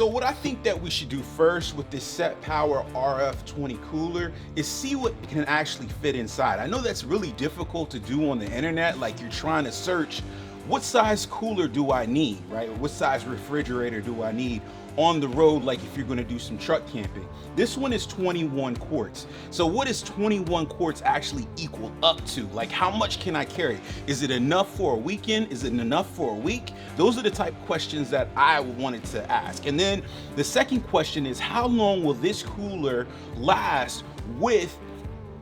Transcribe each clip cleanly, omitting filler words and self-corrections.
So what I think that we should do first with this SetPower RF20 cooler is see what can actually fit inside. I know that's really difficult to do on the internet, like you're trying to search what size cooler do I need, right? What size refrigerator do I need on the road, like if you're gonna do some truck camping. This one is 21 quarts. So what does 21 quarts actually equal up to? Like how much can I carry? Is it enough for a weekend? Is it enough for a week? Those are the type of questions that I wanted to ask. And then the second question is, how long will this cooler last with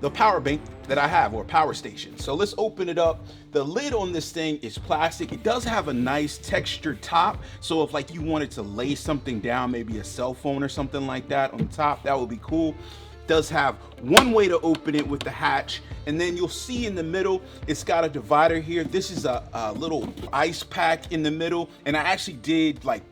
the power bank that I have, or power station? So let's open it up. The lid on this thing is plastic. It does have a nice textured top. So if like you wanted to lay something down, maybe a cell phone or something like that on the top, that would be cool. It does have one way to open it with the hatch. And then you'll see in the middle, it's got a divider here. This is a little ice pack in the middle. And I actually did like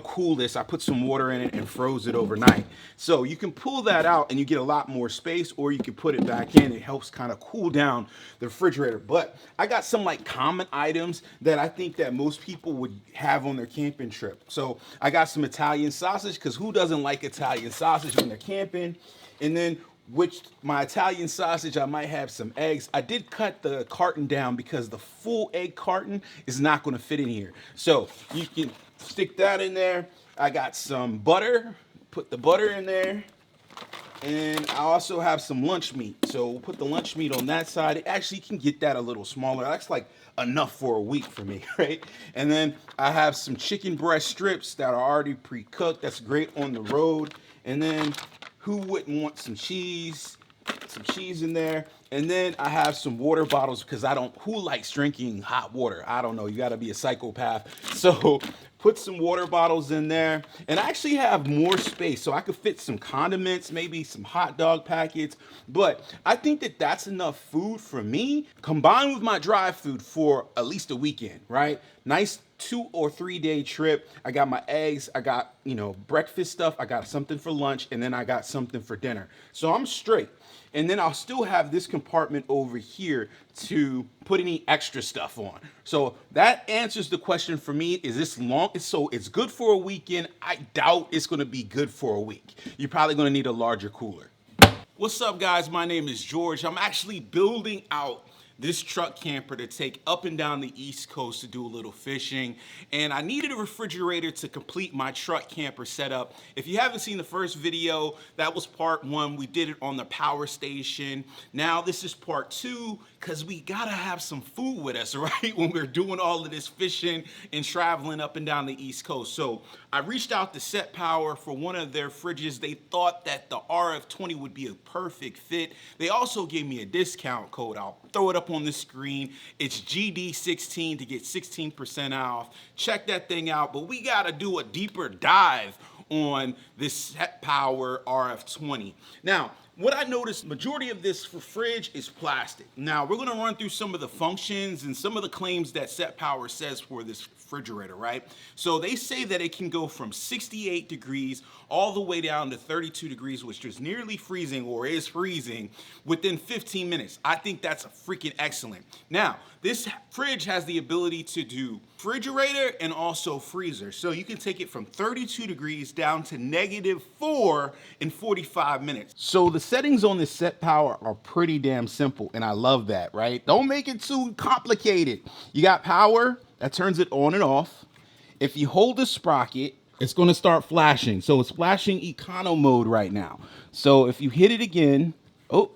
cool this. I put some water in it and froze it overnight. So you can pull that out and you get a lot more space, or you can put it back in. It helps kind of cool down the refrigerator. But I got some like common items that I think that most people would have on their camping trip. So I got some Italian sausage, because who doesn't like Italian sausage when they're camping? And then my Italian sausage, I might have some eggs. I did cut the carton down because the full egg carton is not going to fit in here. So you can stick that in there. I got some butter, put the butter in there. And I also have some lunch meat. So we'll put the lunch meat on that side. It actually can get that a little smaller. That's like enough for a week for me, right? And then I have some chicken breast strips that are already pre-cooked. That's great on the road. And then who wouldn't want some cheese? Some cheese in there. And then I have some water bottles, because who likes drinking hot water? I don't know, you gotta be a psychopath. So put some water bottles in there. And I actually have more space, so I could fit some condiments, maybe some hot dog packets. But I think that that's enough food for me, combined with my dry food for at least a weekend, right? Nice 2 or 3 day trip. I got my eggs, I got, breakfast stuff, I got something for lunch, and then I got something for dinner. So I'm straight. And then I'll still have this compartment over here to put any extra stuff on. So that answers the question for me. Is this long? So it's good for a weekend. I doubt it's gonna be good for a week. You're probably gonna need a larger cooler. What's up, guys? My name is George. I'm actually building out this truck camper to take up and down the East Coast to do a little fishing. And I needed a refrigerator to complete my truck camper setup. If you haven't seen the first video, that was part 1. We did it on the power station. Now this is part 2, because we gotta have some food with us, right? When we're doing all of this fishing and traveling up and down the East Coast. So I reached out to SetPower for one of their fridges. They thought that the RF20 would be a perfect fit. They also gave me a discount code. I'll throw it up on the screen. It's GD16 to get 16% off. Check that thing out. But we gotta do a deeper dive on this SetPower RF20. Now, what I noticed, majority of this fridge is plastic. Now, we're gonna run through some of the functions and some of the claims that SetPower says for this refrigerator, right? So they say that it can go from 68 degrees all the way down to 32 degrees, which is nearly freezing, or is freezing, within 15 minutes. I think that's freaking excellent. Now, this fridge has the ability to do refrigerator and also freezer. So you can take it from 32 degrees down to -4 in 45 minutes. So the settings on this SetPower are pretty damn simple, and I love that, right? Don't make it too complicated. You got power, that turns it on and off. If you hold the sprocket, it's gonna start flashing. So it's flashing econo mode right now. So if you hit it again, oh,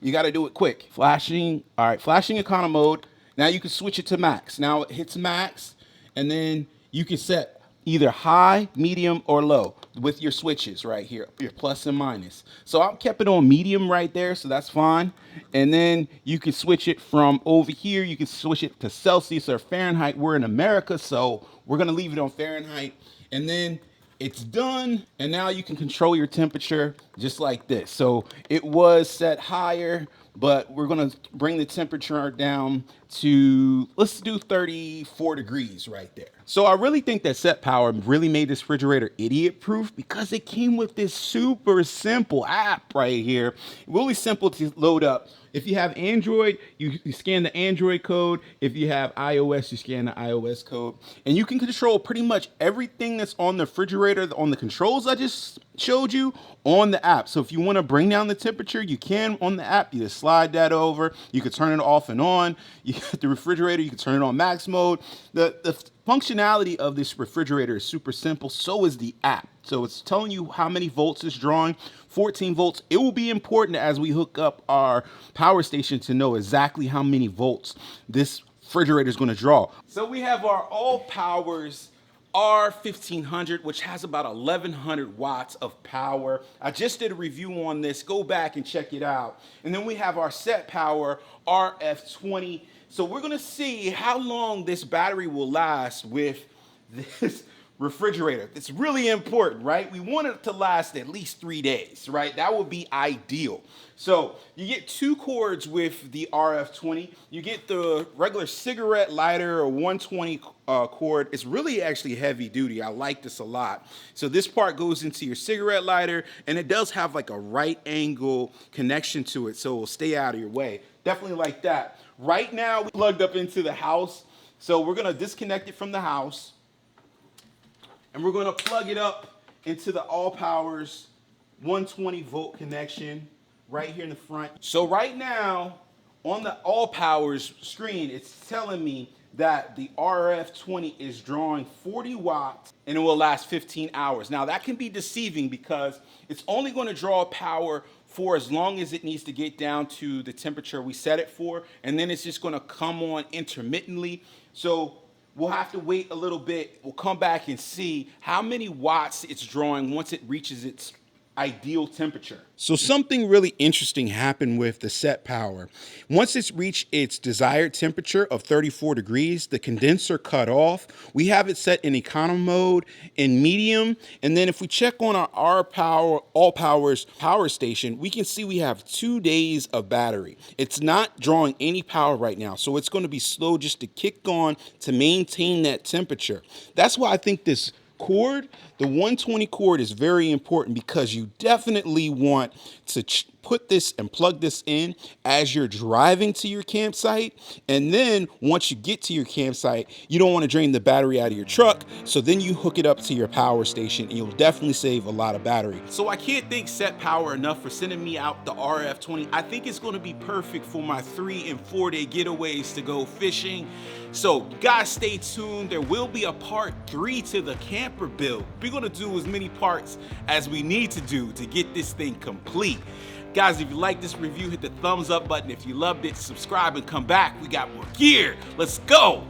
you gotta do it quick. Flashing, all right, flashing econo mode. Now you can switch it to max. Now it hits max, and then you can set either high, medium, or low with your switches right here, your plus and minus. So I kept it on medium right there, so that's fine. And then you can switch it from over here, you can switch it to Celsius or Fahrenheit. We're in America, so we're gonna leave it on Fahrenheit. And then it's done, and now you can control your temperature just like this. So it was set higher, but we're gonna bring the temperature down to, let's do 34 degrees right there. So I really think that SetPower really made this refrigerator idiot proof because it came with this super simple app right here. Really simple to load up. If you have Android, you scan the Android code. If you have iOS, you scan the iOS code. And you can control pretty much everything that's on the refrigerator, on the controls I just showed you, on the app. So if you want to bring down the temperature, you can on the app. You just slide that over. You can turn it off and on. You get the refrigerator, you can turn it on max mode. The functionality of this refrigerator is super simple. So is the app. So it's telling you how many volts it's drawing, 14 volts. It will be important as we hook up our power station to know exactly how many volts this refrigerator is going to draw. So we have our All Powers R1500, which has about 1100 watts of power. I just did a review on this. Go back and check it out. And then we have our SetPower RF20. So we're gonna see how long this battery will last with this refrigerator. It's really important, right? We want it to last at least 3 days, right? That would be ideal. So you get 2 cords with the RF20. You get the regular cigarette lighter or 120 cord. It's really actually heavy duty. I like this a lot. So this part goes into your cigarette lighter, and it does have like a right angle connection to it, so it will stay out of your way. Definitely like that. Right now, we plugged up into the house. So we're gonna disconnect it from the house, and we're gonna plug it up into the All Powers 120 volt connection right here in the front. So right now, on the All Powers screen, it's telling me that the RF20 is drawing 40 watts and it will last 15 hours. Now that can be deceiving because it's only going to draw power for as long as it needs to get down to the temperature we set it for, and then it's just going to come on intermittently. So we'll have to wait a little bit. We'll come back and see how many watts it's drawing once it reaches its ideal temperature. So something really interesting happened with the SetPower. Once it's reached its desired temperature of 34 degrees, the condenser cut off. We have it set in econo mode, in medium, and then if we check on our All Powers power station, we can see we have 2 days of battery. It's not drawing any power right now, so it's going to be slow just to kick on to maintain that temperature. That's why I think this cord, the 120 cord, is very important because you definitely want to put this and plug this in as you're driving to your campsite. And then once you get to your campsite, you don't want to drain the battery out of your truck. So then you hook it up to your power station and you'll definitely save a lot of battery. So I can't thank SetPower enough for sending me out the RF20. I think it's going to be perfect for my 3 and 4 day getaways to go fishing. So guys, stay tuned. There will be a part 3 to the camper build. We're going to do as many parts as we need to do to get this thing complete. Guys, if you like this review, hit the thumbs up button. If you loved it, subscribe and come back. We got more gear. Let's go.